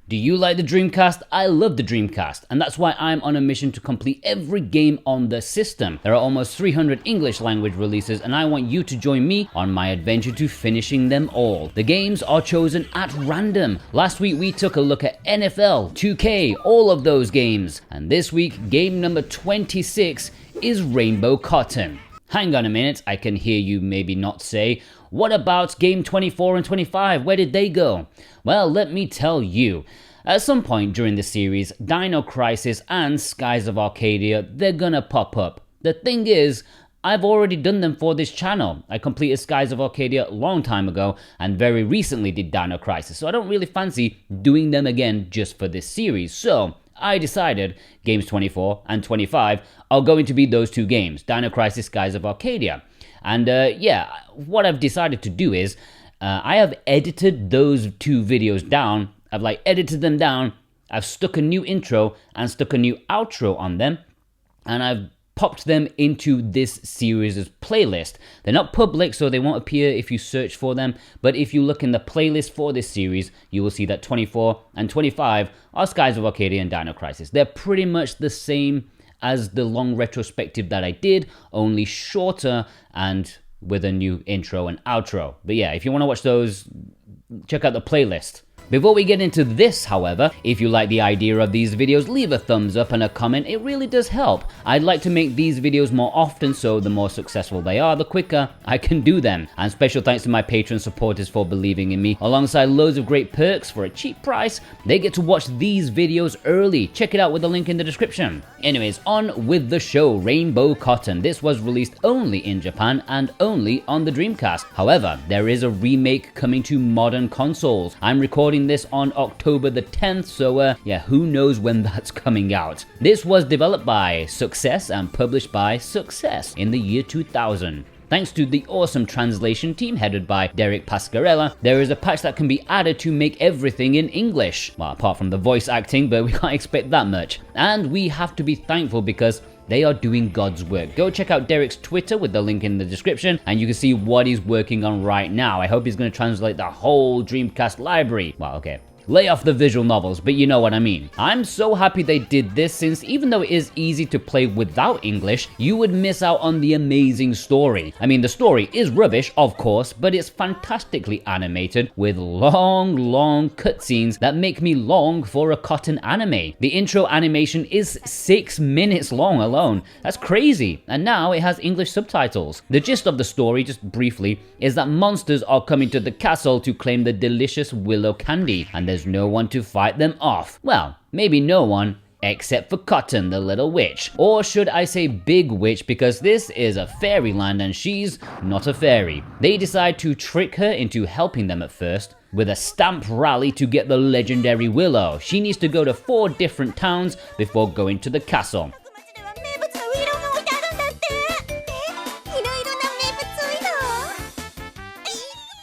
Do you like the Dreamcast? I love the Dreamcast, and that's why I'm on a mission to complete every game on the system. There are almost 300 English language releases, and I want you to join me on my adventure to finishing them all. The games are chosen at random. Last week we took a look at NFL, 2K, all of those games. And this week, game number 26 is Rainbow Cotton. Hang on a minute, I can hear you maybe not say, what about game 24 and 25? Where did they go? Well, let me tell you. At some point during the series, Dino Crisis and Skies of Arcadia, they're gonna pop up. The thing is, I've already done them for this channel. I completed Skies of Arcadia a long time ago and very recently did Dino Crisis, so I don't really fancy doing them again just for this series. So I decided games 24 and 25 are going to be those two games, Dino Crisis, Skies of Arcadia. And yeah, what I've decided to do is, I have edited those two videos down. I've edited them down. I've stuck a new intro and stuck a new outro on them. And I've popped them into this series' playlist. They're not public, so they won't appear if you search for them. But if you look in the playlist for this series, you will see that 24 and 25 are Skies of Arcadia and Dino Crisis. They're pretty much the same as the long retrospective that I did, only shorter and with a new intro and outro. But yeah, if you want to watch those, check out the playlist. Before we get into this, however, if you like the idea of these videos, leave a thumbs up and a comment. It really does help. I'd like to make these videos more often, so the more successful they are, the quicker I can do them. And special thanks to my Patreon supporters for believing in me. Alongside loads of great perks for a cheap price, they get to watch these videos early. Check it out with the link in the description. Anyways, on with the show, Rainbow Cotton. This was released only in Japan and only on the Dreamcast. However, there is a remake coming to modern consoles. I'm recording this on October the 10th, so yeah, who knows when that's coming out. This was developed by Success and published by Success in the year 2000. Thanks to the awesome translation team headed by Derek Pascarella, there is a patch that can be added to make everything in English. Well, apart from the voice acting, but we can't expect that much. And we have to be thankful because they are doing God's work. Go check out Derek's Twitter with the link in the description and you can see what he's working on right now. I hope he's going to translate the whole Dreamcast library. Well, okay. Lay off the visual novels, but you know what I mean. I'm so happy they did this, since even though it is easy to play without English, you would miss out on the amazing story. I mean, the story is rubbish, of course, but it's fantastically animated with long cutscenes that make me long for a cotton anime. The intro animation is 6 minutes long alone. That's crazy. And now it has English subtitles. The gist of the story, just briefly, is that monsters are coming to the castle to claim the delicious willow candy, and there's no one to fight them off. Well, maybe no one, except for Cotton, the little witch. Or should I say big witch, because this is a fairyland and she's not a fairy. They decide to trick her into helping them at first with a stamp rally to get the legendary willow. She needs to go to 4 different towns before going to the castle.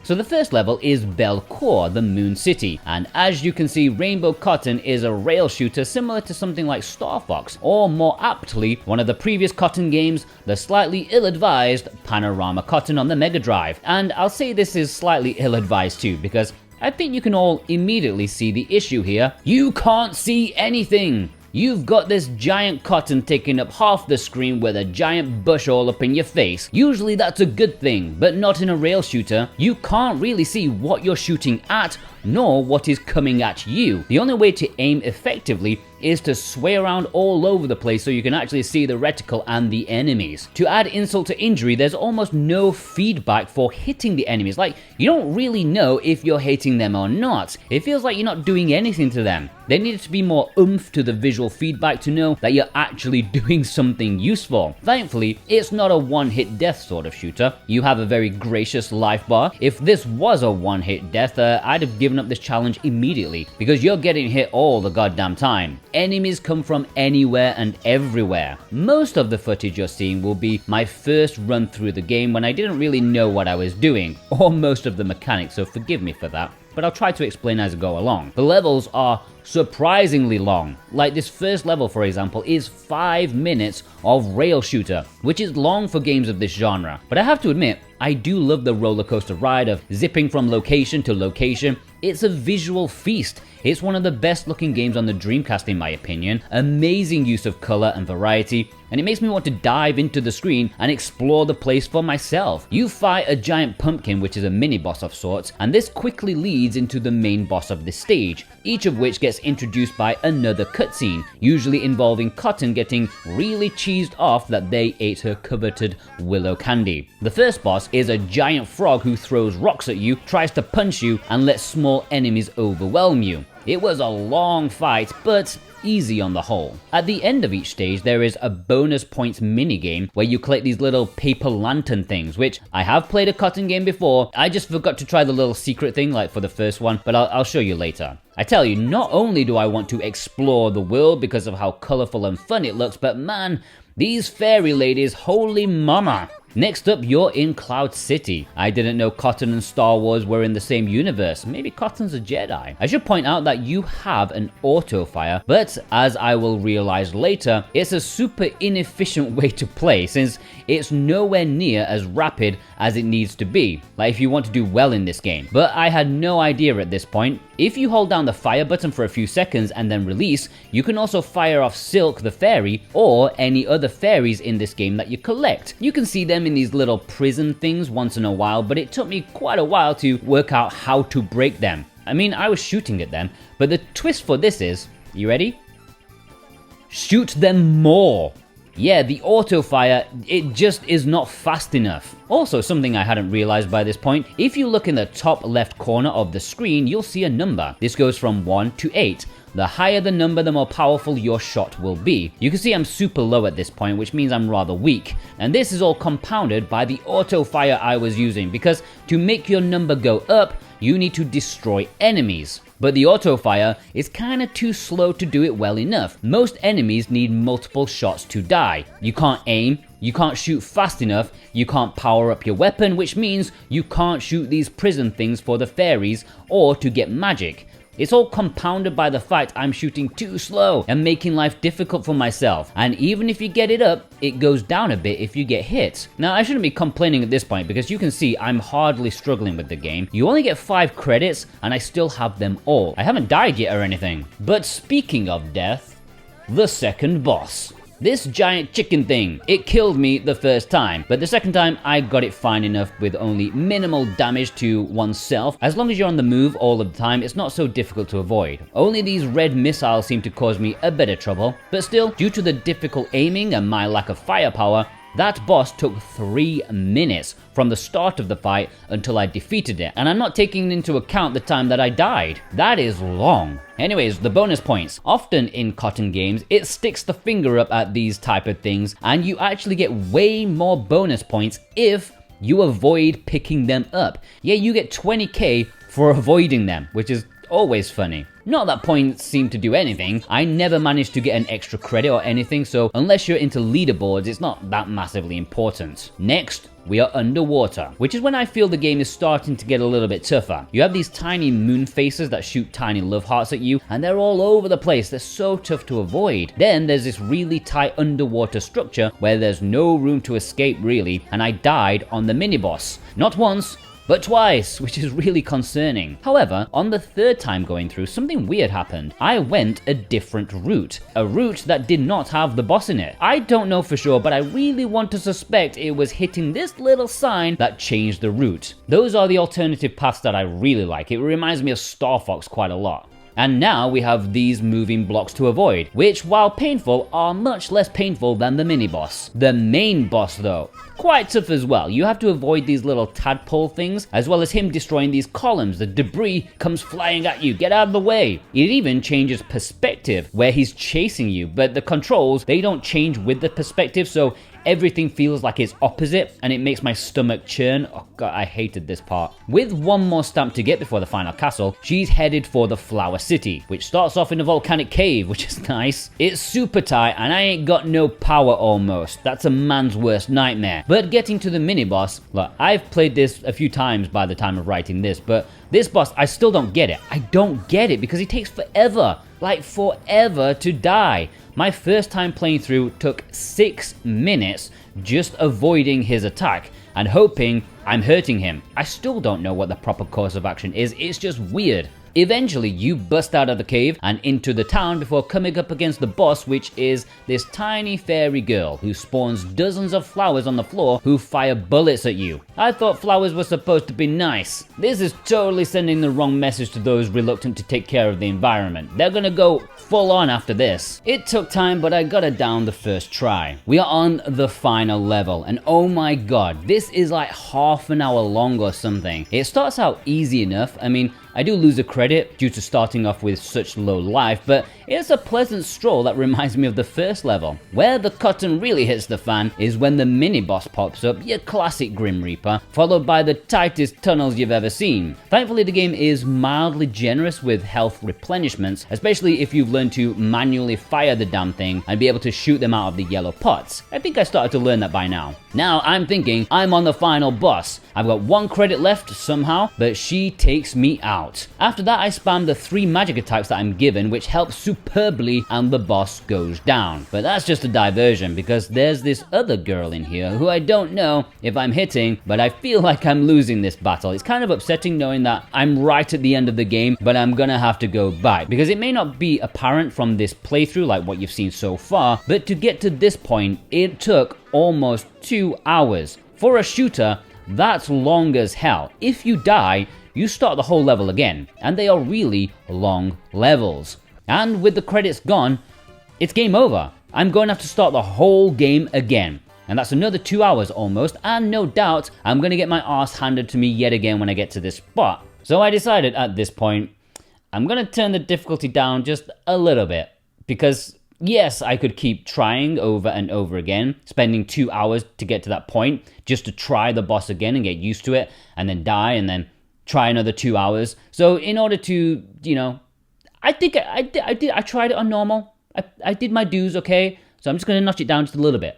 So the first level is Belcourt, the Moon City, and as you can see, Rainbow Cotton is a rail shooter similar to something like Star Fox, or more aptly, one of the previous Cotton games, the slightly ill-advised Panorama Cotton on the Mega Drive. And I'll say this is slightly ill-advised too, because I think you can all immediately see the issue here. You can't see anything! You've got this giant cotton taking up half the screen with a giant bush all up in your face. Usually that's a good thing, but not in a rail shooter. You can't really see what you're shooting at, nor what is coming at you. The only way to aim effectively is to sway around all over the place so you can actually see the reticle and the enemies. To add insult to injury, there's almost no feedback for hitting the enemies. You don't really know if you're hitting them or not. It feels like you're not doing anything to them. There needed to be more oomph to the visual feedback to know that you're actually doing something useful. Thankfully, it's not a one-hit death sort of shooter. You have a very gracious life bar. If this was a one-hit death, I'd have given up this challenge immediately, because you're getting hit all the goddamn time. Enemies come from anywhere and everywhere. Most of the footage you're seeing will be my first run through the game when I didn't really know what I was doing, or most of the mechanics, so forgive me for that. But I'll try to explain as I go along. The levels are surprisingly long. Like this first level, for example, is 5 minutes of rail shooter, which is long for games of this genre. But I have to admit, I do love the roller coaster ride of zipping from location to location. It's a visual feast. It's one of the best looking games on the Dreamcast in my opinion, amazing use of color and variety, and it makes me want to dive into the screen and explore the place for myself. You fight a giant pumpkin, which is a mini boss of sorts, and this quickly leads into the main boss of this stage, each of which gets introduced by another cutscene, usually involving Cotton getting really cheesed off that they ate her coveted willow candy. The first boss is a giant frog who throws rocks at you, tries to punch you, and lets small enemies overwhelm you. It was a long fight, but easy on the whole. At the end of each stage, there is a bonus points minigame where you collect these little paper lantern things, which I have played a Cotton game before. I just forgot to try the little secret thing like for the first one, but I'll show you later. I tell you, not only do I want to explore the world because of how colorful and fun it looks, but man, these fairy ladies, holy mama. Next up, you're in Cloud City. I didn't know Cotton and Star Wars were in the same universe. Maybe Cotton's a Jedi. I should point out that you have an auto fire, but as I will realize later, it's a super inefficient way to play since it's nowhere near as rapid as it needs to be, like if you want to do well in this game. But I had no idea at this point. If you hold down the fire button for a few seconds and then release, you can also fire off Silk the fairy or any other fairies in this game that you collect. You can see them in these little prison things once in a while, but it took me quite a while to work out how to break them. I mean, I was shooting at them, but the twist for this is, you ready? Shoot them more! Yeah, the auto fire, it just is not fast enough. Also, something I hadn't realized by this point, if you look in the top left corner of the screen, you'll see a number. This goes from 1 to 8. The higher the number, the more powerful your shot will be. You can see I'm super low at this point, which means I'm rather weak. And this is all compounded by the auto fire I was using, because to make your number go up, you need to destroy enemies. But the auto fire is kinda too slow to do it well enough. Most enemies need multiple shots to die. You can't aim, you can't shoot fast enough, you can't power up your weapon, which means you can't shoot these prison things for the fairies or to get magic. It's all compounded by the fact I'm shooting too slow and making life difficult for myself. And even if you get it up, it goes down a bit if you get hit. Now, I shouldn't be complaining at this point because you can see I'm hardly struggling with the game. You only get 5 credits and I still have them all. I haven't died yet or anything. But speaking of death, the second boss. This giant chicken thing, it killed me the first time, but the second time I got it fine enough with only minimal damage to oneself. As long as you're on the move all of the time, it's not so difficult to avoid. Only these red missiles seem to cause me a bit of trouble, but still, due to the difficult aiming and my lack of firepower, that boss took 3 minutes from the start of the fight until I defeated it, and I'm not taking into account the time that I died. That is long. Anyways, the bonus points. Often in Cotton games, it sticks the finger up at these type of things, and you actually get way more bonus points if you avoid picking them up. Yeah, you get 20k for avoiding them, which is always funny. Not that points seem to do anything. I never managed to get an extra credit or anything, so unless you're into leaderboards, it's not that massively important. Next, we are underwater, which is when I feel the game is starting to get a little bit tougher. You have these tiny moon faces that shoot tiny love hearts at you, and they're all over the place. They're so tough to avoid. Then there's this really tight underwater structure where there's no room to escape really, and I died on the mini-boss. Not once, but twice, which is really concerning. However, on the third time going through, something weird happened. I went a different route. A route that did not have the boss in it. I don't know for sure, but I really want to suspect it was hitting this little sign that changed the route. Those are the alternative paths that I really like. It reminds me of Star Fox quite a lot. And now we have these moving blocks to avoid, which, while painful, are much less painful than the mini-boss. The main boss, though, quite tough as well. You have to avoid these little tadpole things, as well as him destroying these columns. The debris comes flying at you. Get out of the way. It even changes perspective, where he's chasing you, but the controls, they don't change with the perspective, so everything feels like it's opposite, and it makes my stomach churn. Oh god, I hated this part. With one more stamp to get before the final castle, she's headed for the Flower City, which starts off in a volcanic cave, which is nice. It's super tight, and I ain't got no power almost. That's a man's worst nightmare. But getting to the mini-boss, look, I've played this a few times by the time of writing this, but this boss, I still don't get it. I don't get it because he takes forever, like forever to die. My first time playing through took 6 minutes just avoiding his attack and hoping I'm hurting him. I still don't know what the proper course of action is. It's just weird. Eventually, you bust out of the cave and into the town before coming up against the boss, which is this tiny fairy girl who spawns dozens of flowers on the floor who fire bullets at you. I thought flowers were supposed to be nice. This is totally sending the wrong message to those reluctant to take care of the environment. They're gonna go full on after this. It took time, but I got it down the first try. We are on the final level, and oh my god, this is like half an hour long or something. It starts out easy enough. I mean, I do lose a credit due to starting off with such low life, but it's a pleasant stroll that reminds me of the first level. Where the cotton really hits the fan is when the mini-boss pops up, your classic Grim Reaper, followed by the tightest tunnels you've ever seen. Thankfully, the game is mildly generous with health replenishments, especially if you've learned to manually fire the damn thing and be able to shoot them out of the yellow pots. I think I started to learn that by now. Now I'm thinking I'm on the final boss. I've got 1 credit left somehow, but she takes me out. After that, I spam the 3 magic attacks that I'm given, which helps superbly, and the boss goes down. But that's just a diversion, because there's this other girl in here who I don't know if I'm hitting, but I feel like I'm losing this battle. It's kind of upsetting knowing that I'm right at the end of the game, but I'm gonna have to go back, because it may not be apparent from this playthrough like what you've seen so far, but to get to this point, it took almost 2 hours. For a shooter, that's long as hell. If you die, you start the whole level again, and they are really long levels. And with the credits gone, it's game over. I'm going to have to start the whole game again. And that's another 2 hours almost, and no doubt I'm going to get my ass handed to me yet again when I get to this spot. So I decided at this point, I'm going to turn the difficulty down just a little bit, because yes, I could keep trying over and over again, spending 2 hours to get to that point, just to try the boss again and get used to it, and then die, and then try another 2 hours. So in order to, I think I tried it on normal. I did my dues, okay? So I'm just going to notch it down just a little bit,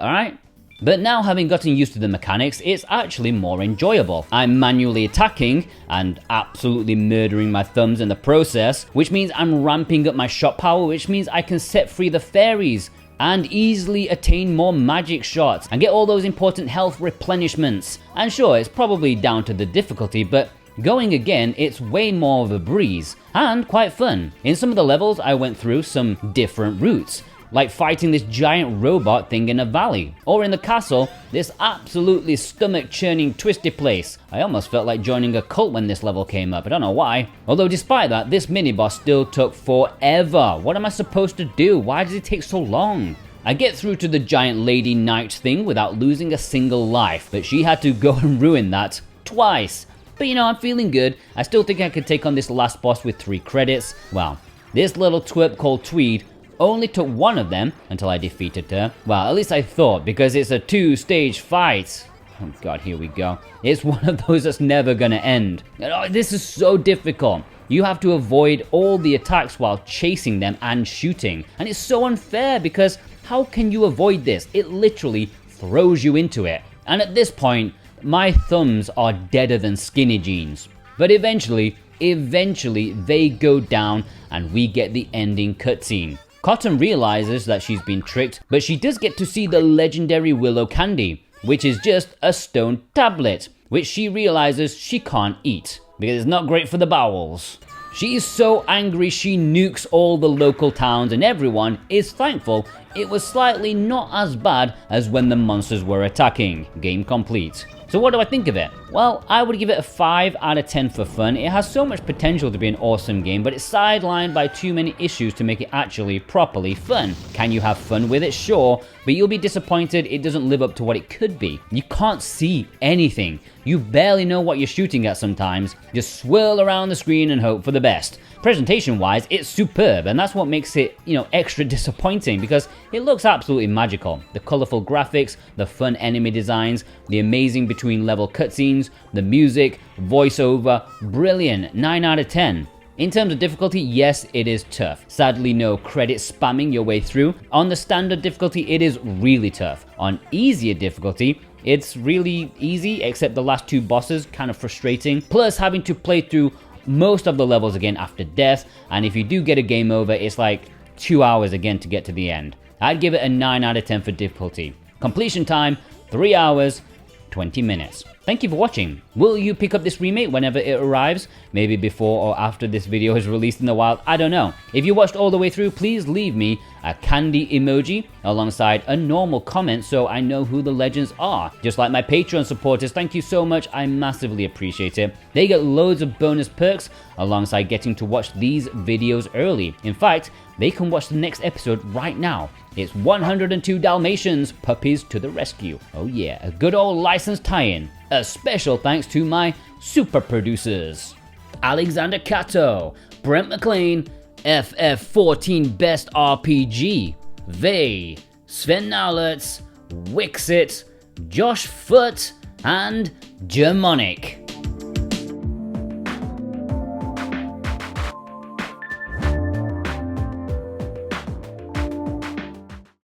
all right? But now, having gotten used to the mechanics, it's actually more enjoyable. I'm manually attacking and absolutely murdering my thumbs in the process, which means I'm ramping up my shot power, which means I can set free the fairies and easily attain more magic shots and get all those important health replenishments. And sure, it's probably down to the difficulty, but going again, it's way more of a breeze and quite fun. In some of the levels, I went through some different routes, like fighting this giant robot thing in a valley, or in the castle, this absolutely stomach-churning twisty place. I almost felt like joining a cult when this level came up, I don't know why. Although despite that, this mini-boss still took forever. What am I supposed to do? Why does it take so long? I get through to the giant lady knight thing without losing a single life, but she had to go and ruin that twice. But I'm feeling good. I still think I could take on this last boss with 3 credits. Well, this little twerp called Tweed only took 1 of them until I defeated her. Well, at least I thought, because it's a 2-stage fight. Oh god, here we go. It's one of those that's never gonna end. Oh, this is so difficult. You have to avoid all the attacks while chasing them and shooting. And it's so unfair, because how can you avoid this? It literally throws you into it. And at this point, my thumbs are deader than skinny jeans. But eventually they go down and we get the ending cutscene. Cotton realizes that she's been tricked, but she does get to see the legendary willow candy, which is just a stone tablet, which she realizes she can't eat, because it's not great for the bowels. She is so angry she nukes all the local towns, and everyone is thankful it was slightly not as bad as when the monsters were attacking. Game complete. So what do I think of it? Well, I would give it a 5 out of 10 for fun. It has so much potential to be an awesome game, but it's sidelined by too many issues to make it actually properly fun. Can you have fun with it? Sure, but you'll be disappointed it doesn't live up to what it could be. You can't see anything. You barely know what you're shooting at sometimes. Just swirl around the screen and hope for the best. Presentation-wise, it's superb, and that's what makes it, extra disappointing, because it looks absolutely magical. The colorful graphics, the fun enemy designs, the amazing between level cutscenes, the music, voiceover, brilliant, 9 out of 10. In terms of difficulty, yes, it is tough. Sadly, no credit spamming your way through. On the standard difficulty, it is really tough. On easier difficulty, it's really easy, except the last 2 bosses, kind of frustrating. Plus, having to play through most of the levels again after death, and if you do get a game over, it's like 2 hours again to get to the end. I'd give it a 9 out of 10 for difficulty. Completion time, 3 hours, 20 minutes. Thank you for watching. Will you pick up this remake whenever it arrives? Maybe before or after this video is released in the wild, I don't know. If you watched all the way through, please leave me a candy emoji alongside a normal comment so I know who the legends are. Just like my Patreon supporters, thank you so much, I massively appreciate it. They get loads of bonus perks alongside getting to watch these videos early. In fact, they can watch the next episode right now. It's 102 Dalmatians, Puppies to the Rescue. Oh yeah, a good old licensed tie-in. A special thanks to my super producers: Alexander Cato, Brent McLean, FF14 Best RPG, Vey, Sven Nowlertz, Wixit, Josh Foot, and Germonic.